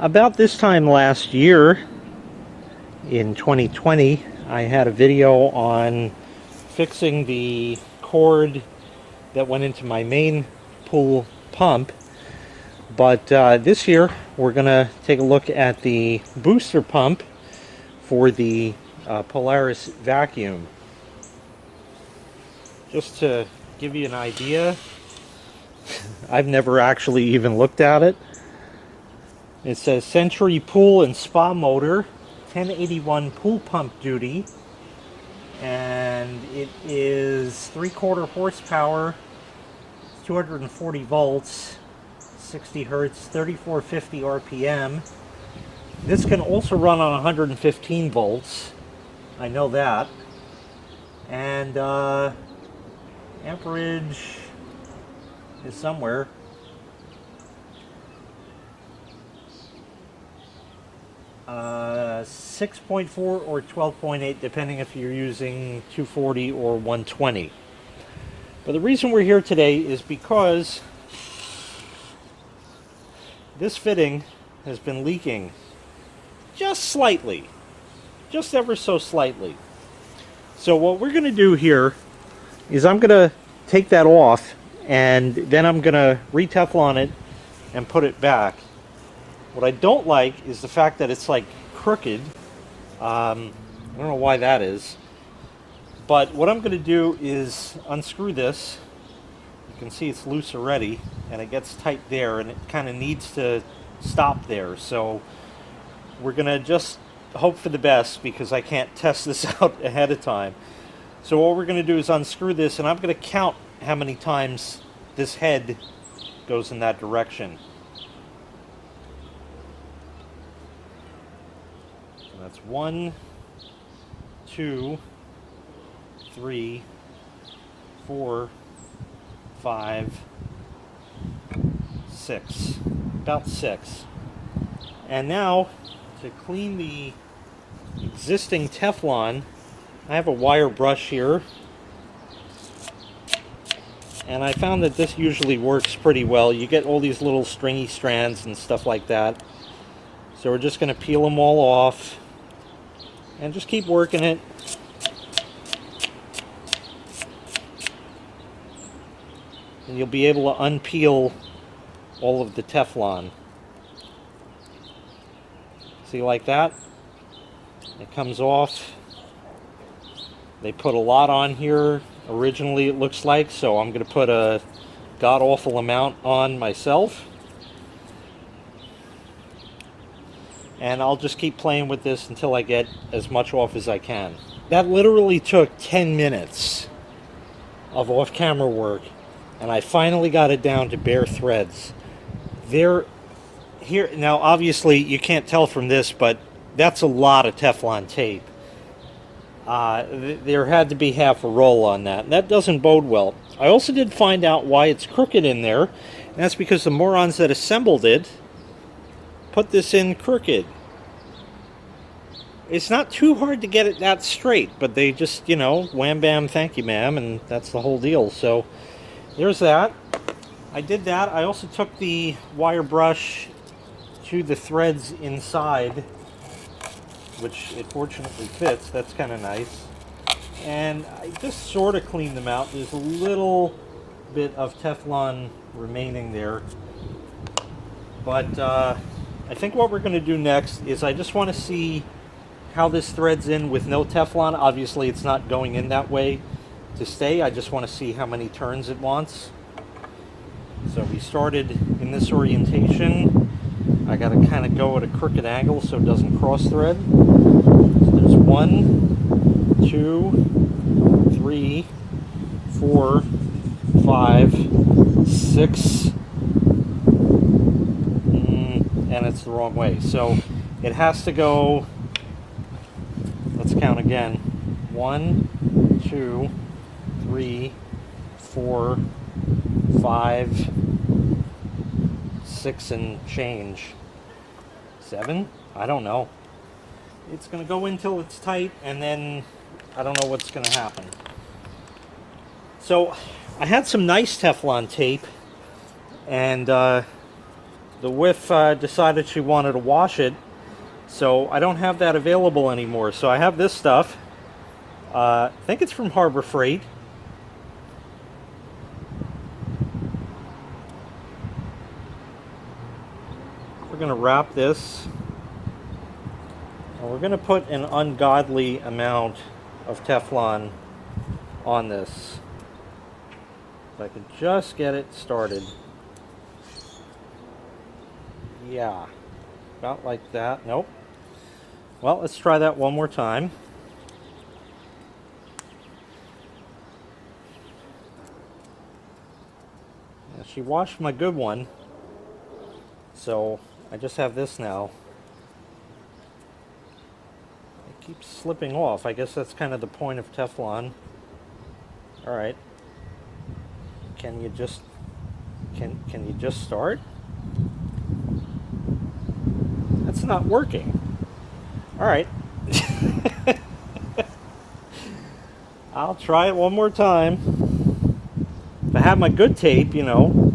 About this time last year, in 2020, I had a video on fixing the cord that went into my main pool pump. But this year, we're going to take a look at the booster pump for the Polaris vacuum. Just to give you an idea, I've never actually even looked at it. It says Century Pool and Spa Motor, 1081 pool pump duty, and it is 3/4 horsepower, 240 volts, 60 hertz, 3450 RPM. This can also run on 115 volts. I know that. And amperage is somewhere. Uh, 6.4 or 12.8, depending if you're using 240 or 120. But the reason we're here today is because this fitting has been leaking just slightly, just ever so slightly. So what we're going to do here is I'm going to take that off, and then I'm going to re-teflon it and put it back. What I don't like is the fact that it's like crooked. I don't know why that is. But what I'm going to do is unscrew this. You can see it's loose already, and it gets tight there, and it kind of needs to stop there. So we're going to just hope for the best, because I can't test this out ahead of time. So what we're going to do is unscrew this, and I'm going to count how many times this head goes in that direction. That's 1, 2, 3, 4, 5, 6. About 6. And now, to clean the existing Teflon, I have a wire brush here. And I found that this usually works pretty well. You get all these little stringy strands and stuff like that. So we're just going to peel them all off. And just keep working it. And you'll be able to unpeel all of the Teflon. See, like that? It comes off. They put a lot on here originally, it looks like, so I'm going to put a god-awful amount on myself. And I'll just keep playing with this until I get as much off as I can. That literally took 10 minutes of off-camera work, and I finally got it down to bare threads. Here, now obviously you can't tell from this, but that's a lot of Teflon tape. There had to be half a roll on that, and that doesn't bode well. I also did find out why it's crooked in there, and that's because the morons that assembled it put this in crooked. It's not too hard to get it that straight, but they just, you know, wham bam thank you ma'am, and that's the whole deal. So there's that. I did that. I also took the wire brush to the threads inside, which it fortunately fits. That's kind of nice. And I just sort of cleaned them out. There's a little bit of Teflon remaining there, but I think what we're going to do next is I just want to see how this threads in with no Teflon. Obviously it's not going in that way to stay. I just want to see how many turns it wants. So we started in this orientation. I got to kind of go at a crooked angle so it doesn't cross thread. So there's 1, 2, 3, 4, 5, 6. And it's the wrong way. So it has to go, let's count again. 1, 2, 3, 4, 5, 6 and change. 7? I don't know. It's going to go in till it's tight, and then I don't know what's going to happen. So I had some nice Teflon tape, and the wife decided she wanted to wash it, so I don't have that available anymore. So I have this stuff. I think it's from Harbor Freight. We're going to wrap this, and we're going to put an ungodly amount of Teflon on this. If I could just get it started. Yeah, about like that. Nope. Well, let's try that one more time. Now, she washed my good one, so I just have this now. It keeps slipping off. I guess that's kind of the point of Teflon. All right. Can you just start? That's not working. All right. I'll try it one more time. If I had my good tape, you know,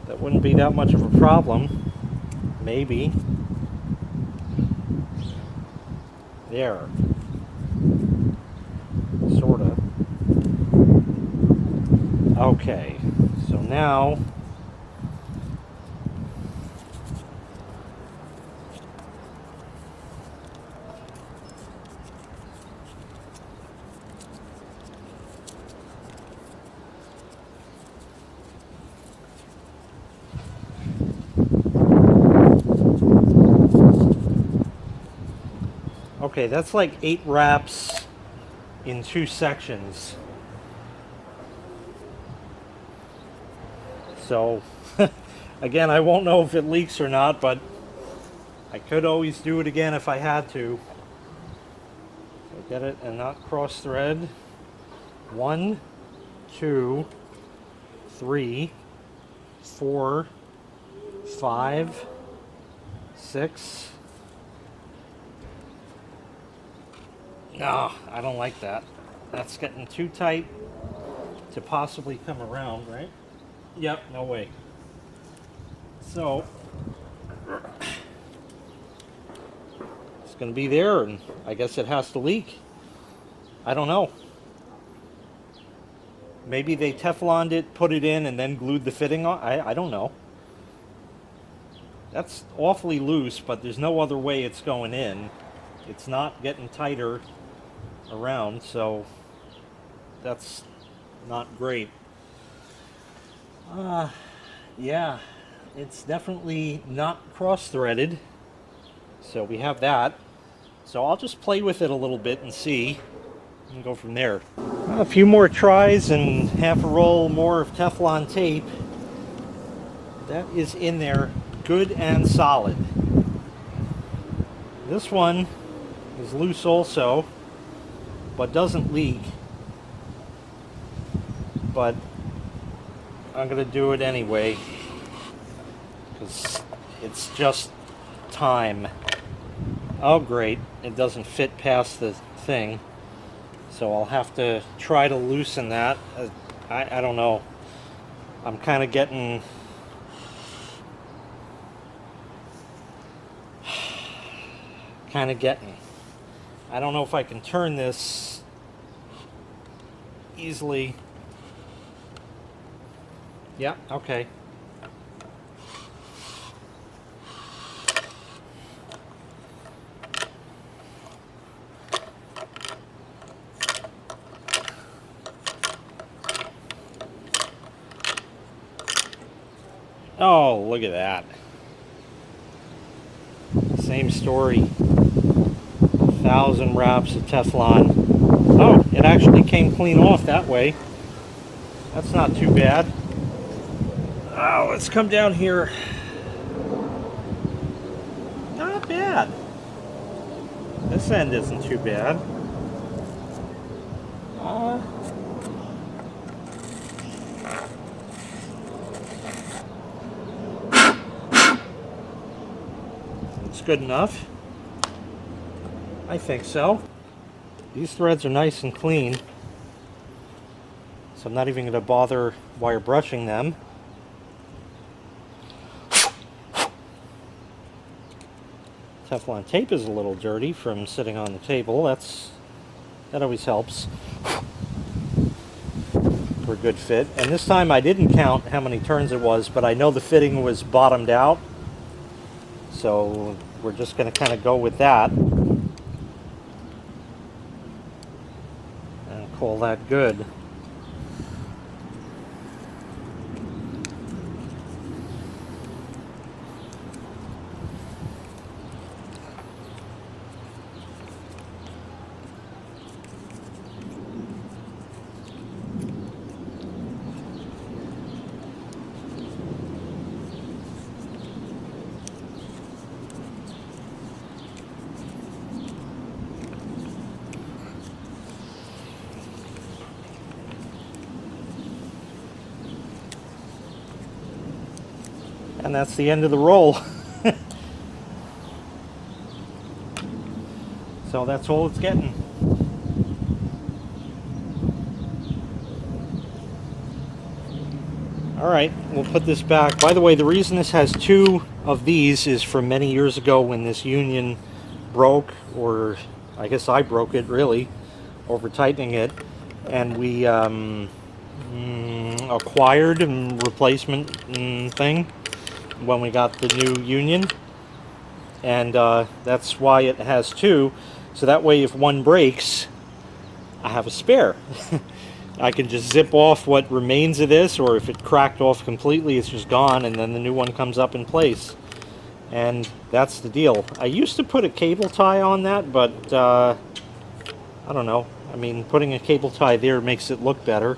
that wouldn't be that much of a problem. Maybe. There. Sort of. Okay. So now okay, that's like 8 wraps in 2 sections. So, again, I won't know if it leaks or not, but I could always do it again if I had to. So get it and not cross thread. 1, 2, 3, 4, 5, 6. No, I don't like that. That's getting too tight to possibly come around, right? Yep, no way. So, it's going to be there, and I guess it has to leak. I don't know. Maybe they Tefloned it, put it in, and then glued the fitting on. I don't know. That's awfully loose, but there's no other way it's going in. It's not getting tighter around, so that's not great. Yeah, it's definitely not cross-threaded, so we have that. So I'll just play with it a little bit and see, and go from there. A few more tries and half a roll more of Teflon tape. That is in there, good and solid. This one is loose also, but doesn't leak. But I'm going to do it anyway, because it's just time. Oh great, it doesn't fit past the thing, so I'll have to try to loosen that. I don't know, I'm kind of getting I don't know if I can turn this easily. Yeah, okay. Oh, look at that. Same story. 1,000 wraps of Teflon. Oh, it actually came clean off that way. That's not too bad. Oh, let's come down here. Not bad. This end isn't too bad. It's good enough. I think so. These threads are nice and clean, so I'm not even going to bother wire brushing them. Teflon tape is a little dirty from sitting on the table. That always helps for a good fit. And this time I didn't count how many turns it was, but I know the fitting was bottomed out. So we're just going to kind of go with that and call that good. And that's the end of the roll. So that's all it's getting. Alright, we'll put this back. By the way, the reason this has two of these is from many years ago when this union broke, or I guess I broke it really, over tightening it, and we acquired a replacement thing when we got the new union, and that's why it has two, so that way if one breaks I have a spare. I can just zip off what remains of this, or if it cracked off completely it's just gone, and then the new one comes up in place, and that's the deal. I used to put a cable tie on that, but I don't know, I mean, putting a cable tie there makes it look better.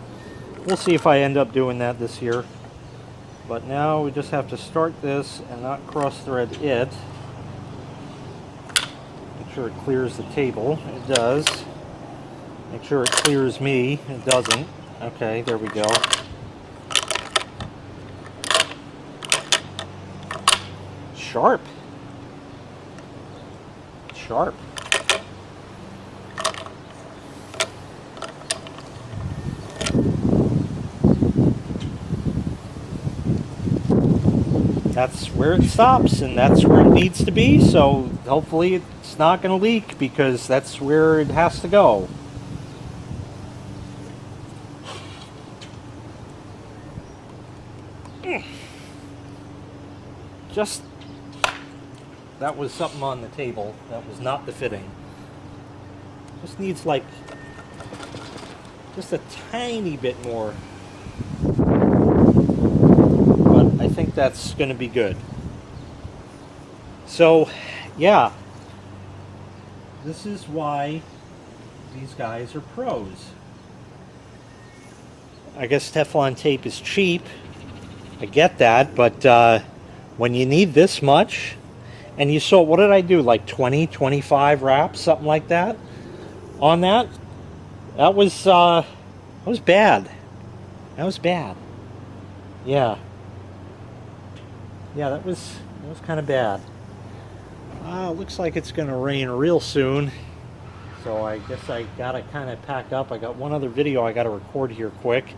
We'll see if I end up doing that this year. But now we just have to start this and not cross thread it. Make sure it clears the table. It does. Make sure it clears me. It doesn't. Okay, there we go. Sharp. Sharp. That's where it stops, and that's where it needs to be, so hopefully it's not going to leak, because that's where it has to go. Just, that was something on the table. That was not the fitting. Just needs like, just a tiny bit more. I think that's going to be good. So, yeah, this is why these guys are pros. I guess Teflon tape is cheap. I get that, but when you need this much, and you saw, what did I do, like 20, 25 wraps, something like that, on that? That was bad. That was bad. Yeah. Yeah, that was kind of bad. Looks like it's going to rain real soon, so I guess I got to kind of pack up. I got one other video I got to record here quick.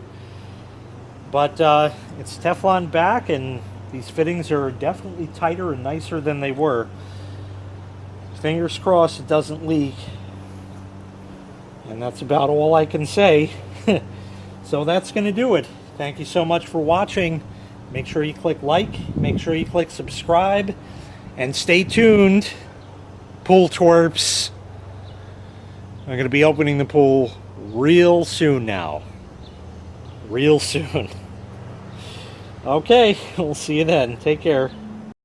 But it's Teflon back, and these fittings are definitely tighter and nicer than they were. Fingers crossed it doesn't leak. And that's about all I can say. So that's going to do it. Thank you so much for watching. Make sure you click like, make sure you click subscribe, and stay tuned, pool twerps. I'm going to be opening the pool real soon now. Real soon. Okay, we'll see you then. Take care.